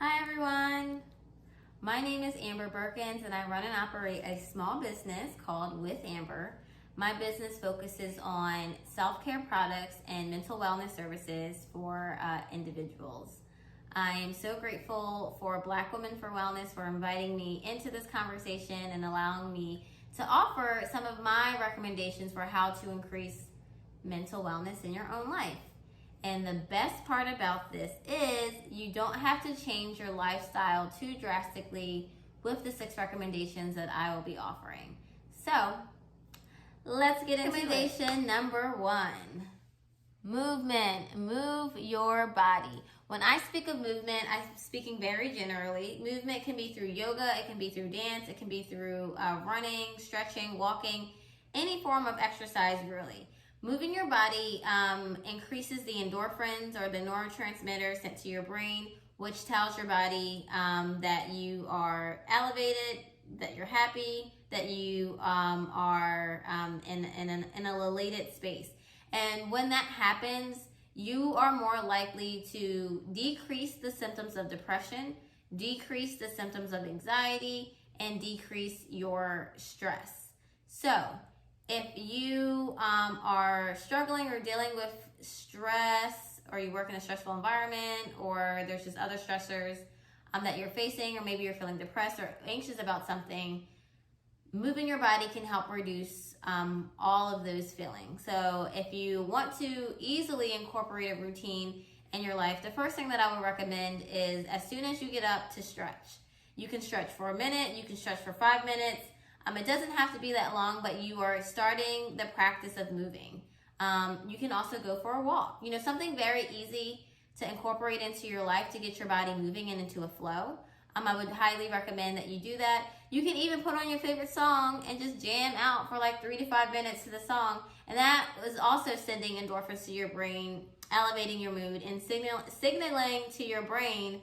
Hi everyone, my name is Amber Birkins and I run and operate a small business called With Amber. My business focuses on self-care products and mental wellness services for individuals. I am so grateful for Black Women for Wellness for inviting me into this conversation and allowing me to offer some of my recommendations for how to increase mental wellness in your own life. And the best part about this is you don't have to change your lifestyle too drastically with the 6 recommendations that I will be offering. So let's get into recommendation number 1. Movement. Move your body. When I speak of movement, I'm speaking very generally. Movement can be through yoga, it can be through dance, it can be through running, stretching, walking, any form of exercise really. Moving your body increases the endorphins or the neurotransmitters sent to your brain, which tells your body that you are elevated, that you're happy, that you are in an elated space. And when that happens, you are more likely to decrease the symptoms of depression, decrease the symptoms of anxiety, and decrease your stress. So, if you are struggling or dealing with stress, or you work in a stressful environment, or there's just other stressors that you're facing, or maybe you're feeling depressed or anxious about something, moving your body can help reduce all of those feelings. So if you want to easily incorporate a routine in your life, the first thing that I would recommend is as soon as you get up to stretch. You can stretch for a minute, you can stretch for 5 minutes. It doesn't have to be that long, but you are starting the practice of moving. You can also go for a walk. Something very easy to incorporate into your life to get your body moving and into a flow. I would highly recommend that you do that. You can even put on your favorite song and just jam out for like 3 to 5 minutes to the song. And that is also sending endorphins to your brain, elevating your mood, and signaling to your brain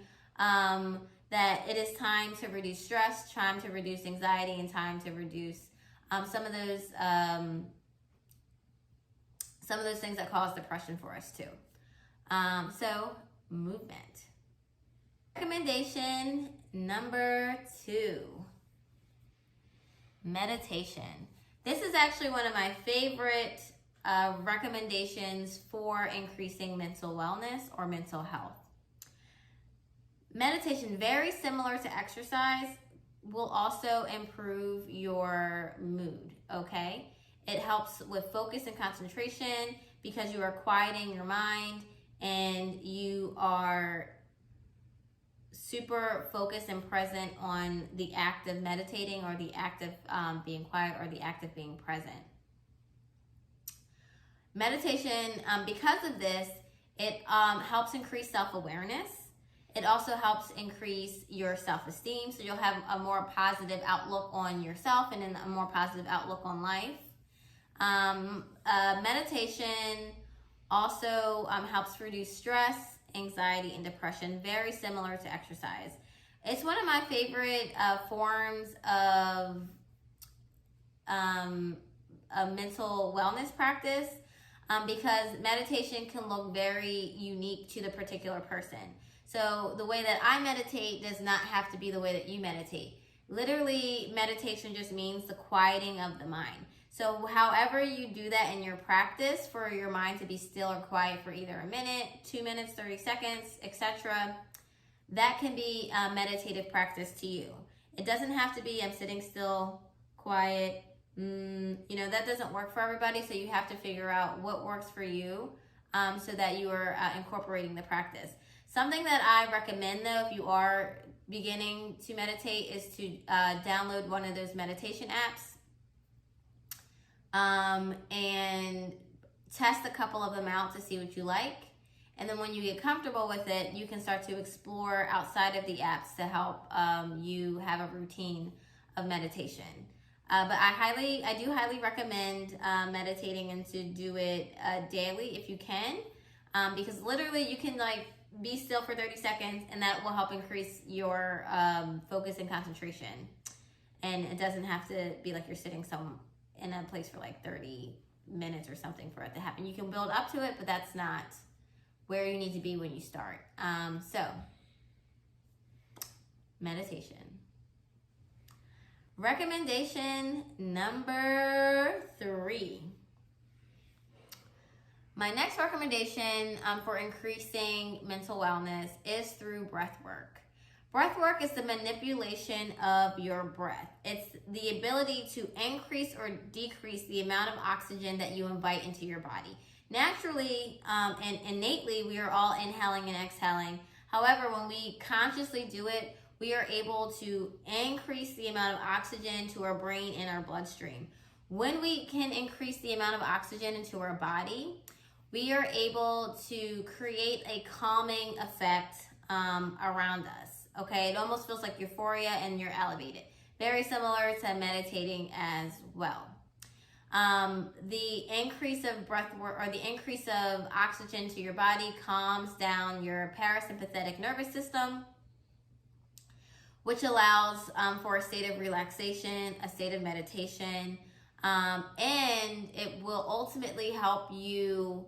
that it is time to reduce stress, time to reduce anxiety, and time to reduce some of those things that cause depression for us too. So movement. Recommendation number 2, meditation. This is actually one of my favorite recommendations for increasing mental wellness or mental health. Meditation, very similar to exercise, will also improve your mood, okay? It helps with focus and concentration because you are quieting your mind and you are super focused and present on the act of meditating or the act of being quiet or the act of being present. Meditation, because of this, it helps increase self-awareness. It also helps increase your self-esteem, so you'll have a more positive outlook on yourself and a more positive outlook on life. Meditation also helps reduce stress, anxiety, and depression, very similar to exercise. It's one of my favorite forms of a mental wellness practice because meditation can look very unique to the particular person. So the way that I meditate does not have to be the way that you meditate. Literally, meditation just means the quieting of the mind. So however you do that in your practice for your mind to be still or quiet for either a minute, 2 minutes, 30 seconds, etc., that can be a meditative practice to you. It doesn't have to be I'm sitting still, quiet. That doesn't work for everybody, so you have to figure out what works for you so that you are incorporating the practice. Something that I recommend, though, if you are beginning to meditate, is to download one of those meditation apps and test a couple of them out to see what you like. And then when you get comfortable with it, you can start to explore outside of the apps to help you have a routine of meditation. But I do highly recommend meditating and to do it daily if you can, because literally you can be still for 30 seconds and that will help increase your focus and concentration. And it doesn't have to be like you're sitting in a place for 30 minutes or something for it to happen. You can build up to it, but that's not where you need to be when you start. So meditation. Recommendation number 3. My next recommendation for increasing mental wellness is through breathwork. Breathwork is the manipulation of your breath. It's the ability to increase or decrease the amount of oxygen that you invite into your body. Naturally and innately, we are all inhaling and exhaling. However, when we consciously do it, we are able to increase the amount of oxygen to our brain and our bloodstream. When we can increase the amount of oxygen into our body, we are able to create a calming effect around us. Okay, it almost feels like euphoria and you're elevated. Very similar to meditating as well. The increase of breath work or the increase of oxygen to your body calms down your parasympathetic nervous system, which allows for a state of relaxation, a state of meditation, and it will ultimately help you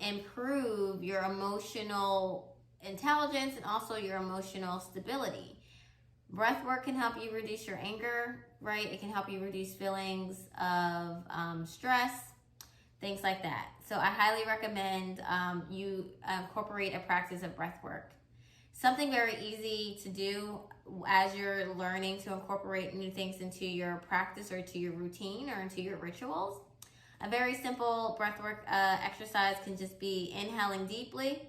improve your emotional intelligence and also your emotional stability. Breath work can help you reduce your anger, right? It can help you reduce feelings of stress, things like that. So I highly recommend you incorporate a practice of breath work. Something very easy to do as you're learning to incorporate new things into your practice or to your routine or into your rituals. A very simple breathwork exercise can just be inhaling deeply,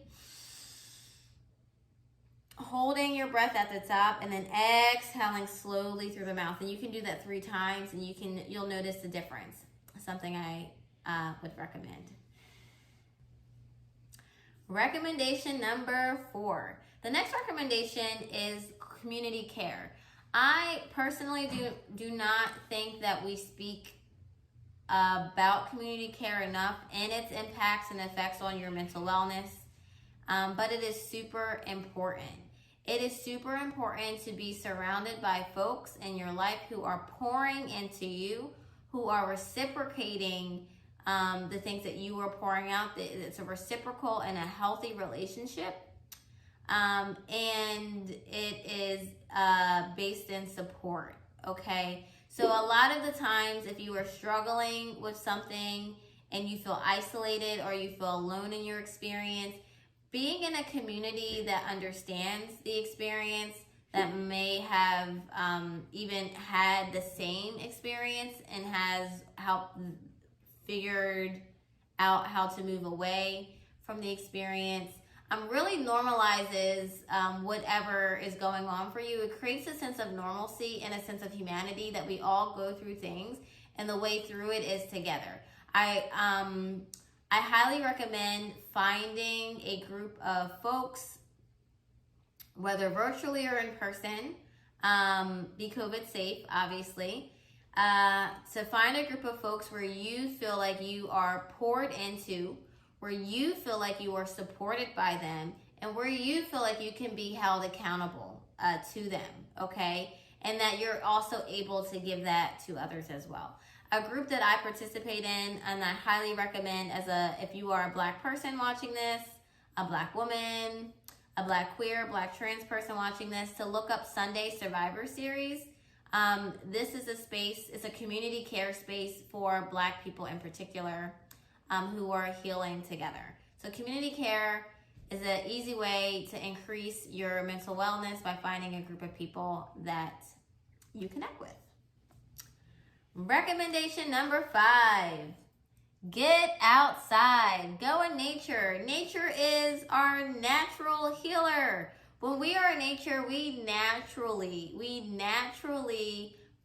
holding your breath at the top, and then exhaling slowly through the mouth. And you can do that 3 times, and you'll notice the difference. Something I would recommend. Recommendation number 4. The next recommendation is community care. I personally do not think that we speak about community care enough and its impacts and effects on your mental wellness, but it is super important. It is super important to be surrounded by folks in your life who are pouring into you, who are reciprocating the things that you are pouring out. It's a reciprocal and a healthy relationship. And it is based in support, okay? So a lot of the times, if you are struggling with something and you feel isolated or you feel alone in your experience, being in a community that understands the experience, that may have even had the same experience and has helped figured out how to move away from the experience, really normalizes whatever is going on for you. It creates a sense of normalcy and a sense of humanity that we all go through things, and the way through it is together. I highly recommend finding a group of folks, whether virtually or in person, be COVID safe, obviously, to find a group of folks where you feel like you are poured into, where you feel like you are supported by them, and where you feel like you can be held accountable to them, okay? And that you're also able to give that to others as well. A group that I participate in and I highly recommend if you are a Black person watching this, a Black woman, a Black queer, Black trans person watching this, to look up Sunday Survivor Series. This is a space, it's a community care space for Black people in particular, who are healing together. So community care is an easy way to increase your mental wellness by finding a group of people that you connect with. Recommendation number 5, get outside, go in nature. Nature is our natural healer. When we are in nature, we naturally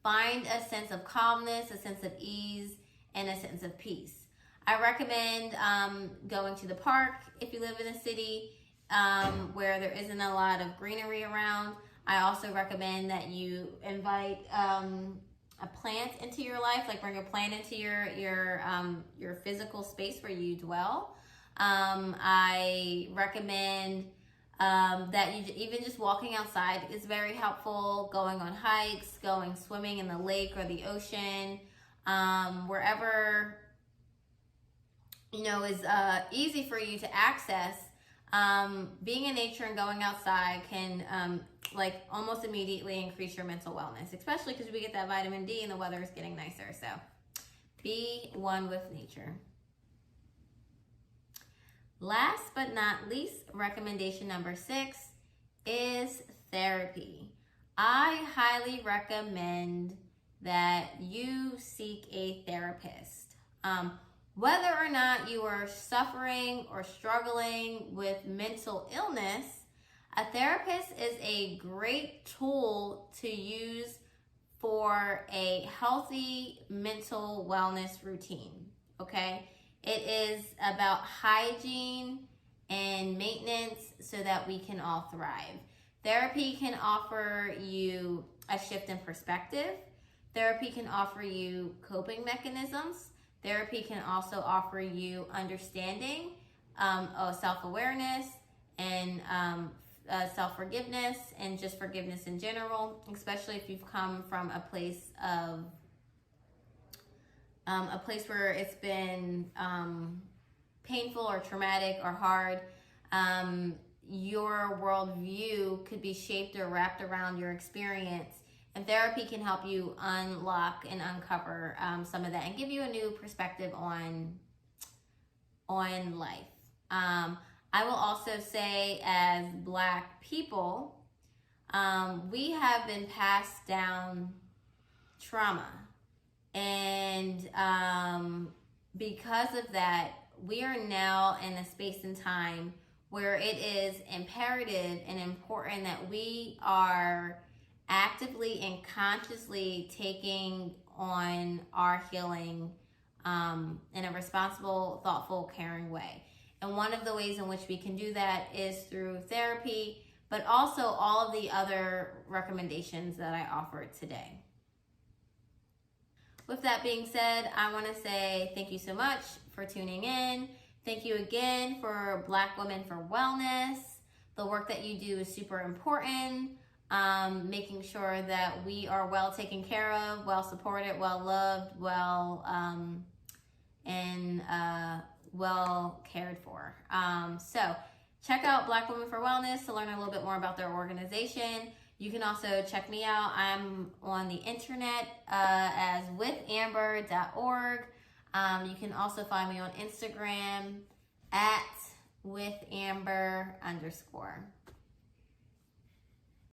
find a sense of calmness, a sense of ease, and a sense of peace. I recommend going to the park if you live in a city where there isn't a lot of greenery around. I also recommend that you invite a plant into your life, like bring a plant into your physical space where you dwell. I recommend that you even just walking outside is very helpful. Going on hikes, going swimming in the lake or the ocean, wherever is easy for you to access. being in nature and going outside can like almost immediately increase your mental wellness, especially because we get that vitamin D and the weather is getting nicer. So be one with nature. Last but not least, recommendation number 6 is therapy. I highly recommend that you seek a therapist. Whether or not you are suffering or struggling with mental illness, a therapist is a great tool to use for a healthy mental wellness routine, okay? It is about hygiene and maintenance so that we can all thrive. Therapy can offer you a shift in perspective. Therapy can offer you coping mechanisms. Therapy can also offer you understanding, self-awareness, and self-forgiveness, and just forgiveness in general, especially if you've come from a place where it's been painful or traumatic or hard. Your worldview could be shaped or wrapped around your experience, and therapy can help you unlock and uncover some of that and give you a new perspective on life. I will also say, as Black people, we have been passed down trauma. And because of that, we are now in a space and time where it is imperative and important that we are actively and consciously taking on our healing in a responsible, thoughtful, caring way. And one of the ways in which we can do that is through therapy, but also all of the other recommendations that I offered today. With that being said, I want to say thank you so much for tuning in. Thank you again for Black Women for Wellness. The work that you do is super important. Making sure that we are well taken care of, well supported, well loved, well cared for. So check out Black Women for Wellness to learn a little bit more about their organization. You can also check me out. I'm on the internet as withamber.org. You can also find me on Instagram at withamber_.